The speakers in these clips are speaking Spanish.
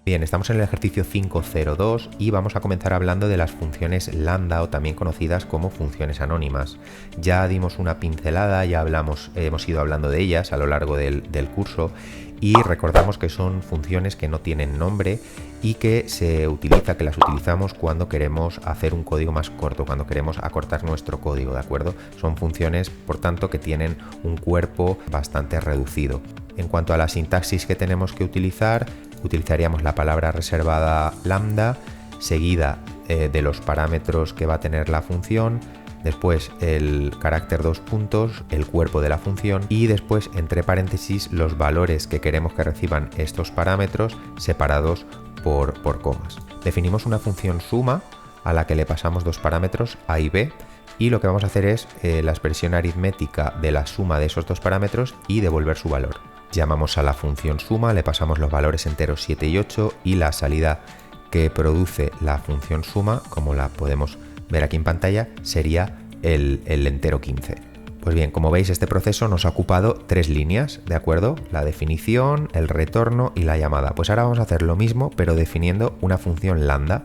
Bien, estamos en el ejercicio 5.0.2 y vamos a comenzar hablando de las funciones lambda o también conocidas como funciones anónimas. Ya dimos una pincelada, ya hemos ido hablando de ellas a lo largo del curso y recordamos que son funciones que no tienen nombre y que las utilizamos cuando queremos hacer un código más corto, cuando queremos acortar nuestro código, ¿de acuerdo? Son funciones, por tanto, que tienen un cuerpo bastante reducido. En cuanto a la sintaxis que tenemos que utilizar, utilizaríamos la palabra reservada lambda, seguida de los parámetros que va a tener la función, después el carácter 2 puntos, el cuerpo de la función y después entre paréntesis los valores que queremos que reciban estos parámetros separados por comas. Definimos una función suma a la que le pasamos dos parámetros a y b y lo que vamos a hacer es la expresión aritmética de la suma de esos dos parámetros y devolver su valor. Llamamos a la función suma, le pasamos los valores enteros 7 y 8 y la salida que produce la función suma, como la podemos ver aquí en pantalla, sería el entero 15. Pues bien, como veis, este proceso nos ha ocupado 3 líneas, ¿de acuerdo? La definición, el retorno y la llamada. Pues ahora vamos a hacer lo mismo, pero definiendo una función lambda.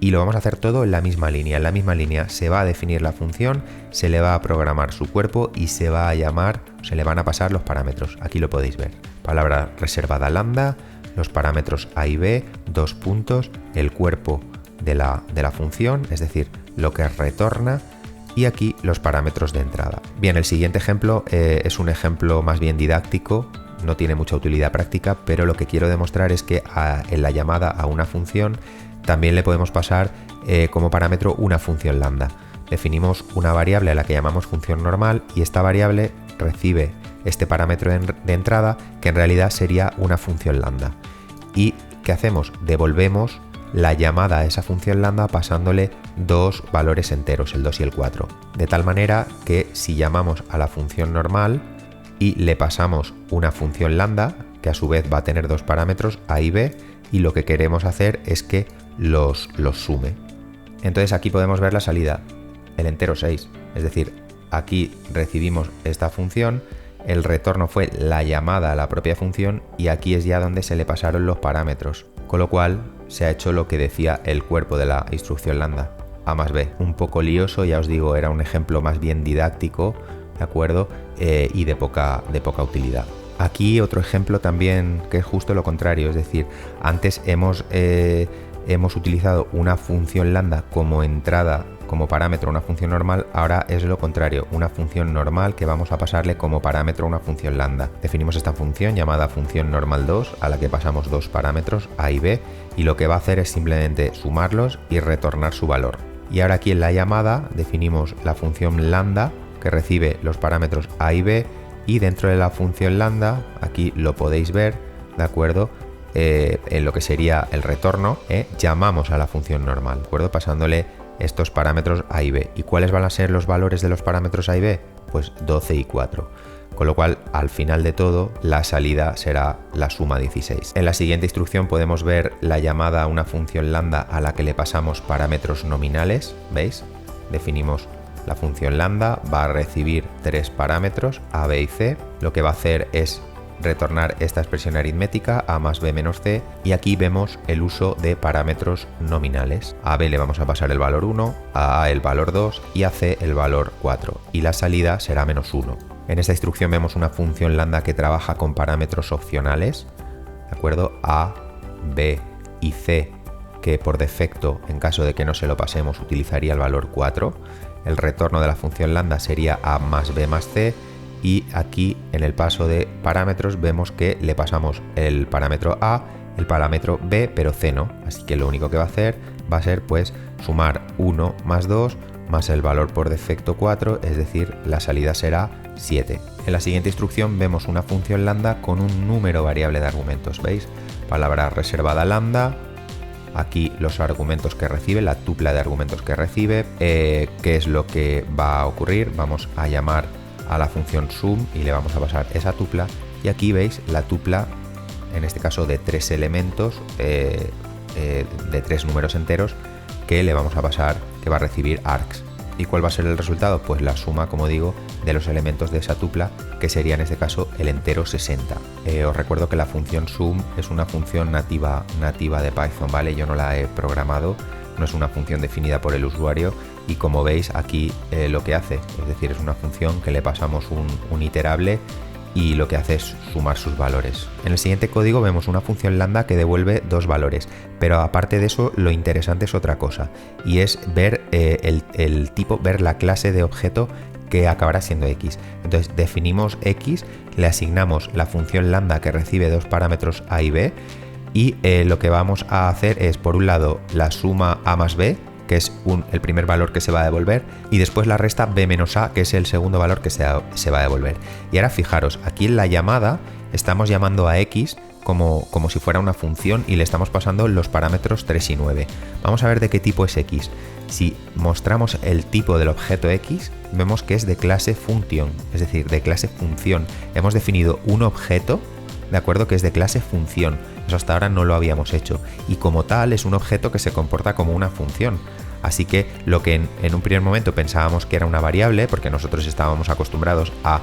Y lo vamos a hacer todo en la misma línea. En la misma línea se va a definir la función, se le va a programar su cuerpo y se le van a pasar los parámetros. Aquí lo podéis ver. Palabra reservada lambda, los parámetros a y b, 2 puntos, el cuerpo de la función, es decir, lo que retorna, y aquí los parámetros de entrada. Bien, el siguiente ejemplo es un ejemplo más bien didáctico, no tiene mucha utilidad práctica, pero lo que quiero demostrar es que en la llamada a una función también le podemos pasar como parámetro una función lambda. Definimos una variable a la que llamamos función normal y esta variable recibe este parámetro de entrada que en realidad sería una función lambda. ¿Y qué hacemos? Devolvemos la llamada a esa función lambda pasándole dos valores enteros, el 2 y el 4. De tal manera que si llamamos a la función normal y le pasamos una función lambda, que a su vez va a tener dos parámetros a y b, y lo que queremos hacer es que los sume. Entonces aquí podemos ver la salida, el entero 6, es decir, aquí recibimos esta función, el retorno fue la llamada a la propia función y aquí es ya donde se le pasaron los parámetros, con lo cual se ha hecho lo que decía el cuerpo de la instrucción lambda, a más b. Un poco lioso, ya os digo, era un ejemplo más bien didáctico, ¿de acuerdo? Y de poca utilidad. Aquí otro ejemplo también que es justo lo contrario, es decir, antes hemos utilizado una función lambda como entrada, como parámetro a una función normal, ahora es lo contrario, una función normal que vamos a pasarle como parámetro a una función lambda. Definimos esta función llamada función normal 2 a la que pasamos dos parámetros a y b y lo que va a hacer es simplemente sumarlos y retornar su valor. Y ahora aquí en la llamada definimos la función lambda que recibe los parámetros a y b y dentro de la función lambda, aquí lo podéis ver, ¿de acuerdo? En lo que sería el retorno, llamamos a la función normal, ¿de acuerdo? Pasándole estos parámetros a y b. ¿Y cuáles van a ser los valores de los parámetros a y b? Pues 12 y 4. Con lo cual, al final de todo, la salida será la suma 16. En la siguiente instrucción podemos ver la llamada a una función lambda a la que le pasamos parámetros nominales, ¿veis? Definimos la función lambda, va a recibir tres parámetros, a, b y c. Lo que va a hacer es retornar esta expresión aritmética, a más b menos c, y aquí vemos el uso de parámetros nominales. A b le vamos a pasar el valor 1, a el valor 2 y a c el valor 4, y la salida será menos 1. En esta instrucción vemos una función lambda que trabaja con parámetros opcionales, ¿de acuerdo? A, b y c, que por defecto, en caso de que no se lo pasemos, utilizaría el valor 4. El retorno de la función lambda sería a más b más c, y aquí en el paso de parámetros vemos que le pasamos el parámetro a, el parámetro b, pero c no, así que lo único que va a hacer va a ser pues sumar 1 más 2 más el valor por defecto 4, es decir, la salida será 7. En la siguiente instrucción vemos una función lambda con un número variable de argumentos, ¿veis? Palabra reservada lambda, aquí los argumentos que recibe, la tupla de argumentos que recibe. ¿Qué es lo que va a ocurrir? Vamos a llamar a la función sum y le vamos a pasar esa tupla, y aquí veis la tupla, en este caso de 3 elementos, de 3 números enteros que le vamos a pasar, que va a recibir args. ¿Y cuál va a ser el resultado? Pues la suma, como digo, de los elementos de esa tupla, que sería en este caso el entero 60. Os recuerdo que la función sum es una función nativa de Python, ¿vale? Yo no la he programado, no es una función definida por el usuario, y como veis aquí lo que hace, es decir, es una función que le pasamos un iterable y lo que hace es sumar sus valores. En el siguiente código vemos una función lambda que devuelve dos valores, pero aparte de eso lo interesante es otra cosa, y es ver el tipo, ver la clase de objeto que acabará siendo x. Entonces definimos x, le asignamos la función lambda que recibe dos parámetros a y b, y lo que vamos a hacer es, por un lado, la suma a más b, que es el primer valor que se va a devolver, y después la resta b menos a, que es el segundo valor que se va a devolver. Y ahora fijaros, aquí en la llamada estamos llamando a x como si fuera una función y le estamos pasando los parámetros 3 y 9. Vamos a ver de qué tipo es x. Si mostramos el tipo del objeto x, vemos que es de clase function, es decir, de clase función. Hemos definido un objeto, de acuerdo, que es de clase función. Eso hasta ahora no lo habíamos hecho, y como tal es un objeto que se comporta como una función. Así que lo que en un primer momento pensábamos que era una variable, porque nosotros estábamos acostumbrados a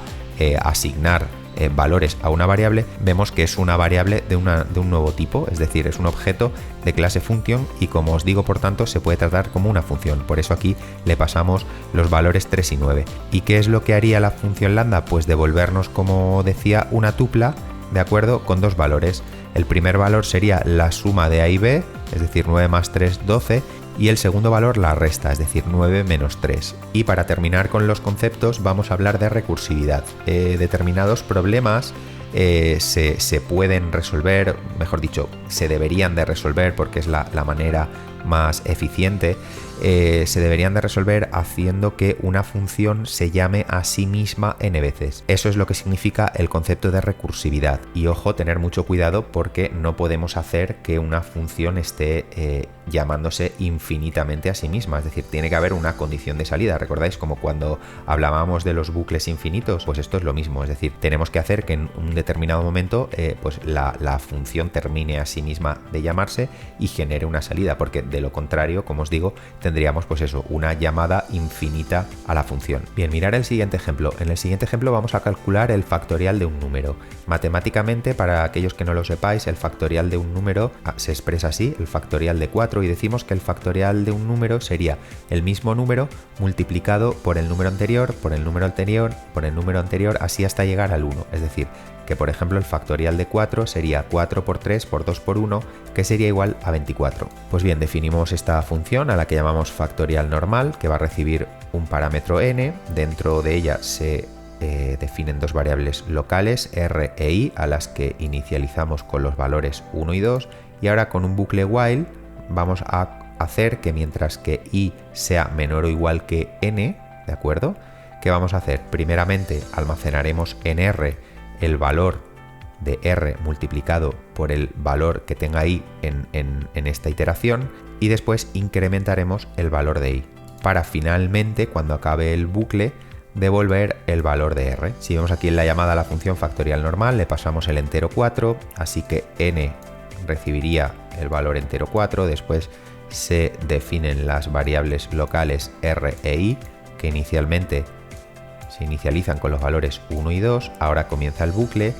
asignar valores a una variable, vemos que es una variable de un nuevo tipo, es decir, es un objeto de clase function, y como os digo, por tanto, se puede tratar como una función. Por eso aquí le pasamos los valores 3 y 9. ¿Y qué es lo que haría la función lambda? Pues devolvernos, como decía, una tupla, de acuerdo, con dos valores. El primer valor sería la suma de a y b, es decir, 9 más 3, 12, y el segundo valor la resta, es decir, 9 menos 3. Y para terminar con los conceptos vamos a hablar de recursividad. Determinados problemas se pueden resolver, mejor dicho, se deberían de resolver, porque es la manera más eficiente, se deberían de resolver haciendo que una función se llame a sí misma n veces. Eso es lo que significa el concepto de recursividad. Y ojo, tener mucho cuidado, porque no podemos hacer que una función esté llamándose infinitamente a sí misma, es decir, tiene que haber una condición de salida. ¿Recordáis como cuando hablábamos de los bucles infinitos? Pues esto es lo mismo, es decir, tenemos que hacer que en un determinado momento pues la función termine a sí misma de llamarse y genere una salida, porque de lo contrario, como os digo, tendríamos pues eso, una llamada infinita a la función. Bien, mirar el siguiente ejemplo. En el siguiente ejemplo vamos a calcular el factorial de un número. Matemáticamente, para aquellos que no lo sepáis, el factorial de un número se expresa así, el factorial de 4, y decimos que el factorial de un número sería el mismo número multiplicado por el número anterior, por el número anterior, por el número anterior, así hasta llegar al 1. Es decir, que por ejemplo el factorial de 4 sería 4 por 3 por 2 por 1, que sería igual a 24. Pues bien, definimos esta función a la que llamamos factorial normal, que va a recibir un parámetro n. Dentro de ella se definen dos variables locales, r e i, a las que inicializamos con los valores 1 y 2, y ahora con un bucle while vamos a hacer que mientras que i sea menor o igual que n, ¿de acuerdo? ¿Qué vamos a hacer? Primeramente almacenaremos en r el valor de r multiplicado por el valor que tenga i en esta iteración, y después incrementaremos el valor de i, para finalmente, cuando acabe el bucle, devolver el valor de r. Si vemos aquí en la llamada a la función factorial normal, le pasamos el entero 4, así que n recibiría el valor entero 4, después se definen las variables locales r e i, que inicialmente se inicializan con los valores 1 y 2, ahora comienza el bucle,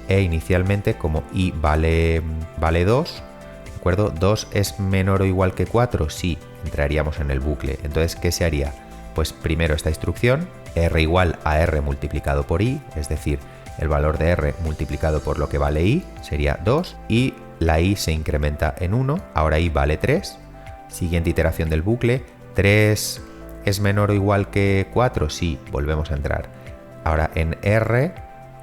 e inicialmente como i vale 2, ¿de acuerdo? 2 es menor o igual que 4, sí, entraríamos en el bucle. Entonces, ¿qué se haría? Pues primero esta instrucción, r igual a r multiplicado por i, es decir, el valor de r multiplicado por lo que vale i sería 2, y la i se incrementa en 1, ahora i vale 3, siguiente iteración del bucle, 3 es menor o igual que 4, sí, volvemos a entrar. Ahora en r,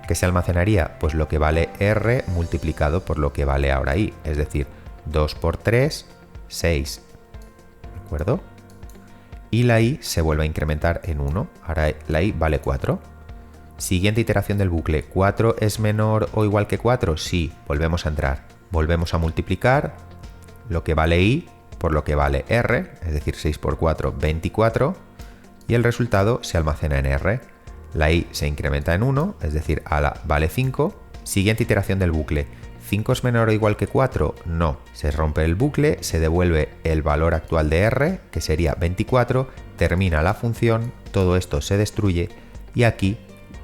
¿qué se almacenaría? Pues lo que vale r multiplicado por lo que vale ahora i, es decir, 2 por 3, 6, ¿de acuerdo? Y la i se vuelve a incrementar en 1, ahora la i vale 4. Siguiente iteración del bucle, 4 es menor o igual que 4, sí, volvemos a entrar. Volvemos a multiplicar lo que vale i por lo que vale r, es decir, 6 por 4, 24, y el resultado se almacena en r. La i se incrementa en 1, es decir, vale 5. Siguiente iteración del bucle, 5 es menor o igual que 4, no, se rompe el bucle, se devuelve el valor actual de r, que sería 24, termina la función, todo esto se destruye y aquí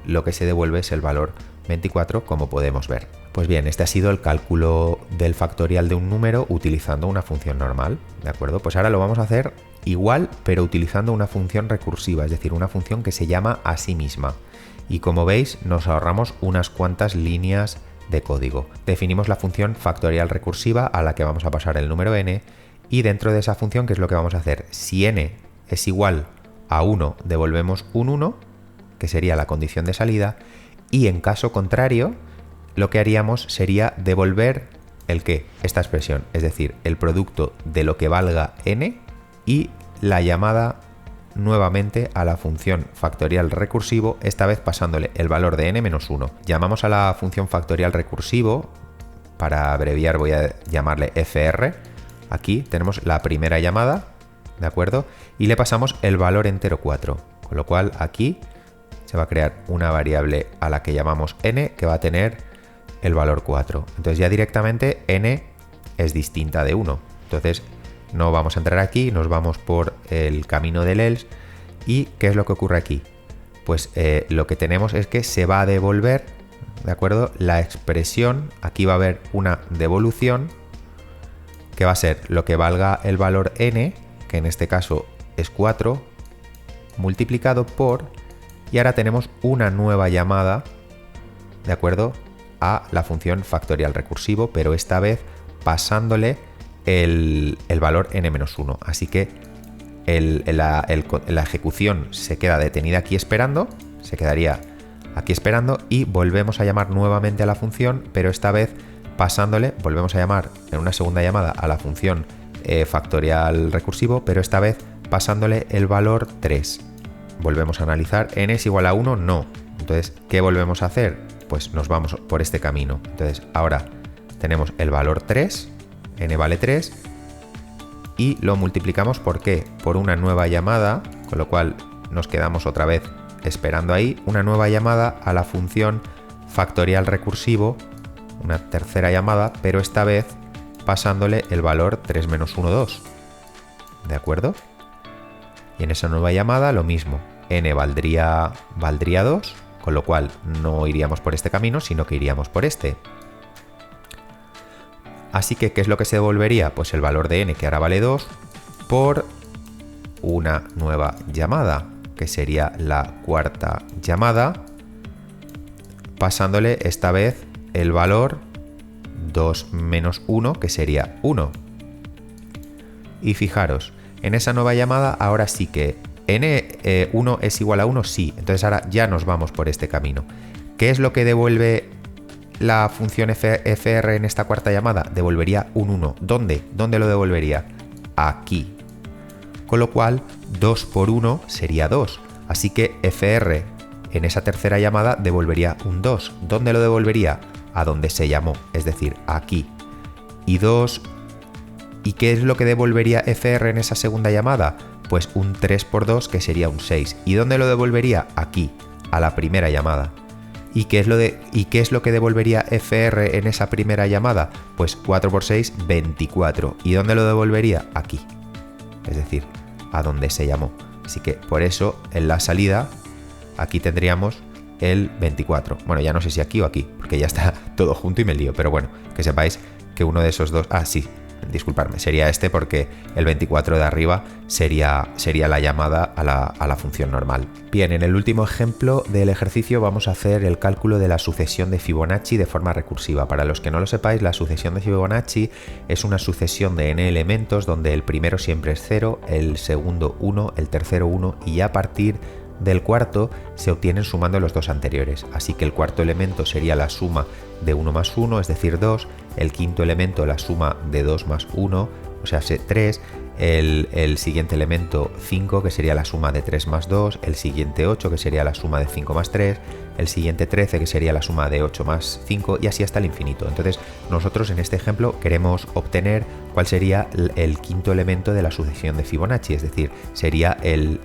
lo que se devuelve es el valor 24, como podemos ver. Pues bien, este ha sido el cálculo del factorial de un número utilizando una función normal, ¿de acuerdo? Pues ahora lo vamos a hacer igual, pero utilizando una función recursiva, es decir, una función que se llama a sí misma. Y como veis, nos ahorramos unas cuantas líneas de código. Definimos la función factorial recursiva a la que vamos a pasar el número n, y dentro de esa función, ¿qué es lo que vamos a hacer? Si n es igual a 1, devolvemos un 1, que sería la condición de salida, y en caso contrario, lo que haríamos sería devolver ¿el qué? Esta expresión, es decir, el producto de lo que valga n y la llamada nuevamente a la función factorial recursivo, esta vez pasándole el valor de n menos 1. Llamamos a la función factorial recursivo, para abreviar voy a llamarle fr. Aquí tenemos la primera llamada, ¿de acuerdo? Y le pasamos el valor entero 4, con lo cual aquí se va a crear una variable a la que llamamos n, que va a tener el valor 4. Entonces ya directamente n es distinta de 1. Entonces no vamos a entrar aquí, nos vamos por el camino del else. ¿Y qué es lo que ocurre aquí? Pues lo que tenemos es que se va a devolver, ¿de acuerdo?, la expresión. Aquí va a haber una devolución que va a ser lo que valga el valor n, que en este caso es 4, multiplicado por, y ahora tenemos una nueva llamada, ¿de acuerdo?, a la función factorial recursivo, pero esta vez pasándole el valor n-1. Así que la ejecución se queda detenida aquí esperando, se quedaría aquí esperando, y volvemos a llamar nuevamente a la función, pero esta vez pasándole, volvemos a llamar en una segunda llamada a la función factorial recursivo, pero esta vez pasándole el valor 3. Volvemos a analizar, n es igual a 1, no. Entonces, ¿qué volvemos a hacer? Pues nos vamos por este camino. Entonces, ahora tenemos el valor 3, n vale 3, y lo multiplicamos ¿por qué? Por una nueva llamada, con lo cual nos quedamos otra vez esperando ahí, una nueva llamada a la función factorial recursivo, una tercera llamada, pero esta vez pasándole el valor 3 menos 1, 2. ¿De acuerdo? Y en esa nueva llamada lo mismo, n valdría 2, con lo cual no iríamos por este camino, sino que iríamos por este. Así que, ¿qué es lo que se devolvería? Pues el valor de n, que ahora vale 2, por una nueva llamada, que sería la cuarta llamada, pasándole esta vez el valor 2 menos 1, que sería 1. Y fijaros, en esa nueva llamada ahora sí que n1 es igual a 1, sí. Entonces ahora ya nos vamos por este camino. ¿Qué es lo que devuelve la función fr en esta cuarta llamada? Devolvería un 1. ¿Dónde? ¿Dónde lo devolvería? Aquí. Con lo cual 2 por 1 sería 2. Así que fr en esa tercera llamada devolvería un 2. ¿Dónde lo devolvería? A donde se llamó, es decir, aquí. Y 2... ¿Y qué es lo que devolvería fr en esa segunda llamada? Pues un 3 por 2, que sería un 6. ¿Y dónde lo devolvería? Aquí, a la primera llamada. ¿Y qué es lo que devolvería fr en esa primera llamada? Pues 4 por 6, 24. ¿Y dónde lo devolvería? Aquí. Es decir, a donde se llamó. Así que por eso en la salida aquí tendríamos el 24. Bueno, ya no sé si aquí o aquí, porque ya está todo junto y me lío. Pero bueno, que sepáis que uno de esos dos... Ah, sí. Disculpadme, sería este, porque el 24 de arriba sería la llamada a la función normal. Bien, en el último ejemplo del ejercicio vamos a hacer el cálculo de la sucesión de Fibonacci de forma recursiva. Para los que no lo sepáis, la sucesión de Fibonacci es una sucesión de n elementos donde el primero siempre es 0, el segundo 1, el tercero 1 y a partir del cuarto se obtienen sumando los dos anteriores. Así que el cuarto elemento sería la suma de 1 más 1, es decir 2, el quinto elemento la suma de 2 más 1, o sea 3, el siguiente elemento 5, que sería la suma de 3 más 2, el siguiente 8, que sería la suma de 5 más 3, el siguiente 13, que sería la suma de 8 más 5, y así hasta el infinito. Entonces nosotros en este ejemplo queremos obtener cuál sería el quinto elemento de la sucesión de Fibonacci, es decir, sería el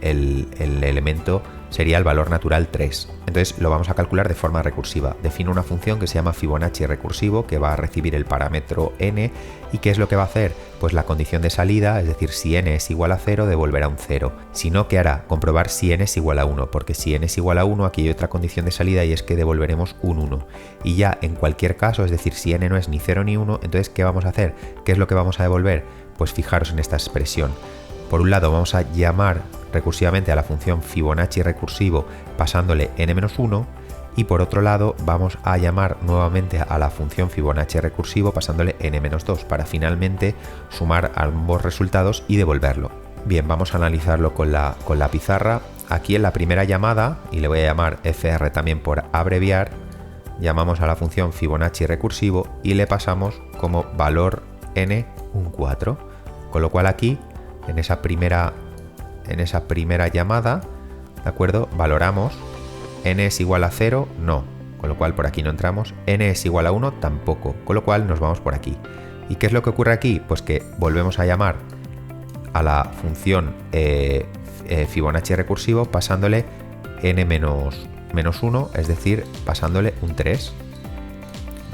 elemento sería el valor natural 3. Entonces lo vamos a calcular de forma recursiva. Defino una función que se llama Fibonacci recursivo, que va a recibir el parámetro n, y ¿qué es lo que va a hacer? Pues la condición de salida, es decir, si n es igual a 0, devolverá un 0. Si no, ¿qué hará? Comprobar si n es igual a 1, porque si n es igual a 1, aquí hay otra condición de salida y es que devolveremos un 1. Y ya en cualquier caso, es decir, si n no es ni 0 ni 1, entonces ¿qué vamos a hacer? ¿Qué es lo que vamos a devolver? Pues fijaros en esta expresión. Por un lado vamos a llamar recursivamente a la función Fibonacci recursivo pasándole n-1, y por otro lado vamos a llamar nuevamente a la función Fibonacci recursivo pasándole n-2 para finalmente sumar ambos resultados y devolverlo. Bien, vamos a analizarlo con la pizarra. Aquí en la primera llamada, y le voy a llamar fr también por abreviar, llamamos a la función Fibonacci recursivo y le pasamos como valor n un 4, con lo cual aquí en esa primera llamada, ¿de acuerdo? Valoramos n es igual a 0, no, con lo cual por aquí no entramos, n es igual a 1, tampoco, con lo cual nos vamos por aquí. ¿Y qué es lo que ocurre aquí? Pues que volvemos a llamar a la función Fibonacci recursivo pasándole n-1, es decir, pasándole un 3,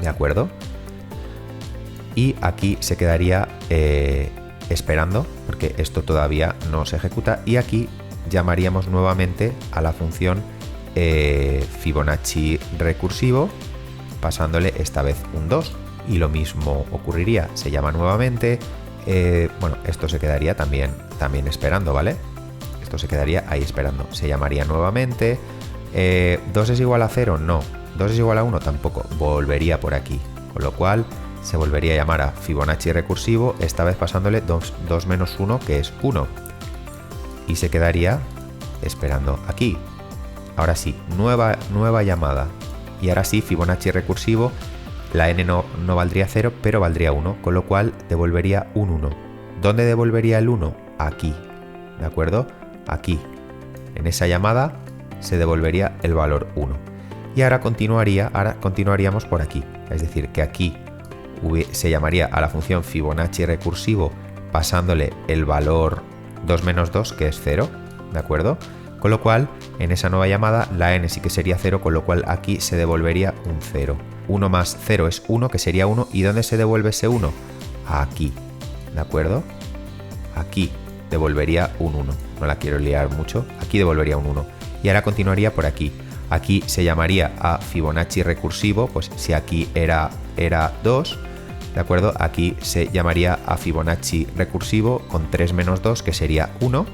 ¿de acuerdo? Y aquí se quedaría esperando, porque esto todavía no se ejecuta, y aquí llamaríamos nuevamente a la función Fibonacci recursivo pasándole esta vez un 2, y lo mismo ocurriría, se llama nuevamente, bueno, esto se quedaría también esperando, ¿vale? Esto se quedaría ahí esperando, se llamaría nuevamente, 2 es igual a 0, no, 2 es igual a 1, tampoco, volvería por aquí, con lo cual se volvería a llamar a Fibonacci recursivo, esta vez pasándole 2 menos 1, que es 1. Y se quedaría esperando aquí. Ahora sí, nueva llamada. Y ahora sí, Fibonacci recursivo, la n no valdría 0, pero valdría 1, con lo cual devolvería un 1. ¿Dónde devolvería el 1? Aquí, ¿de acuerdo? Aquí. En esa llamada se devolvería el valor 1. Y ahora continuaríamos por aquí. Es decir, que aquí se llamaría a la función Fibonacci recursivo pasándole el valor 2 menos 2, que es 0, ¿de acuerdo? Con lo cual, en esa nueva llamada, la n sí que sería 0, con lo cual aquí se devolvería un 0. 1 más 0 es 1, que sería 1. ¿Y dónde se devuelve ese 1? Aquí, ¿de acuerdo? Aquí devolvería un 1. No la quiero liar mucho. Aquí devolvería un 1. Y ahora continuaría por aquí. Aquí se llamaría a Fibonacci recursivo, pues si aquí era 2, ¿de acuerdo? Aquí se llamaría a Fibonacci recursivo con 3 menos 2, que sería 1,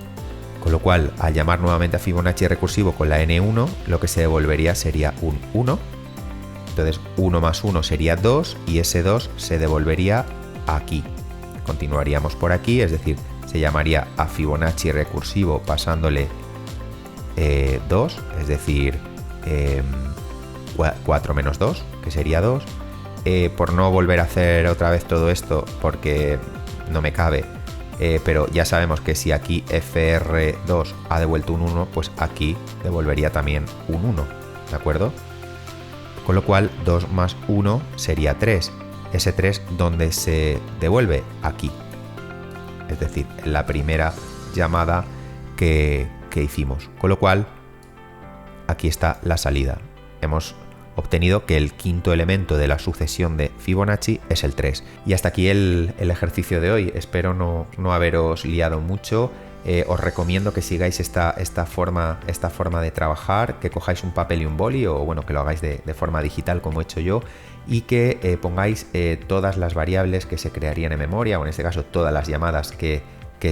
con lo cual al llamar nuevamente a Fibonacci recursivo con la n1, lo que se devolvería sería un 1. Entonces 1 más 1 sería 2 y ese 2 se devolvería aquí. Continuaríamos por aquí, es decir, se llamaría a Fibonacci recursivo pasándole 2, es decir, 4 menos 2, que sería 2. Por no volver a hacer otra vez todo esto, porque no me cabe, pero ya sabemos que si aquí fr2 ha devuelto un 1, pues aquí devolvería también un 1, ¿de acuerdo? Con lo cual 2 más 1 sería 3. Ese 3, ¿dónde se devuelve? Aquí. Es decir, en la primera llamada que hicimos. Con lo cual, aquí está la salida. Hemos obtenido que el quinto elemento de la sucesión de Fibonacci es el 3. Y hasta aquí el ejercicio de hoy. Espero no haberos liado mucho. Os recomiendo que sigáis esta forma de trabajar, que cojáis un papel y un boli, o bueno, que lo hagáis de forma digital como he hecho yo, y que pongáis todas las variables que se crearían en memoria, o en este caso todas las llamadas que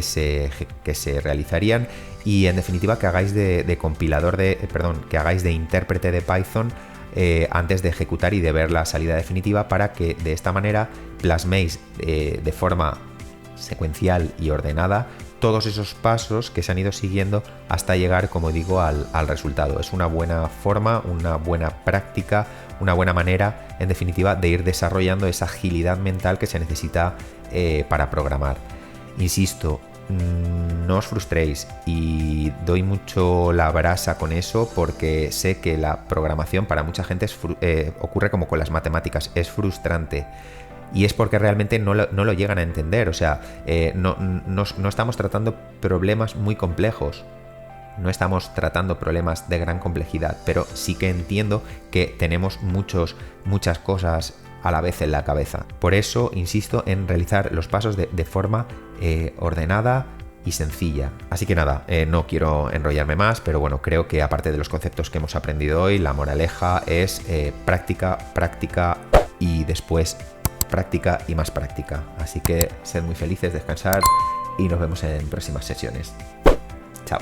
se realizarían, y en definitiva que hagáis de compilador que hagáis de intérprete de Python antes de ejecutar y de ver la salida definitiva, para que de esta manera plasméis de forma secuencial y ordenada todos esos pasos que se han ido siguiendo hasta llegar, como digo, al resultado. Es una buena forma, una buena práctica, una buena manera, en definitiva, de ir desarrollando esa agilidad mental que se necesita para programar. Insisto, no os frustréis, y doy mucho la brasa con eso, porque sé que la programación para mucha gente ocurre como con las matemáticas, es frustrante. Y es porque realmente no lo llegan a entender. O sea, no estamos tratando problemas muy complejos. no estamos tratando problemas de gran complejidad, pero sí que entiendo que tenemos muchas cosas a la vez en la cabeza. Por eso insisto en realizar los pasos de forma ordenada y sencilla. Así que nada, no quiero enrollarme más, pero bueno, creo que aparte de los conceptos que hemos aprendido hoy, la moraleja es práctica, práctica y después práctica y más práctica. Así que sed muy felices, descansar y nos vemos en próximas sesiones. Chao.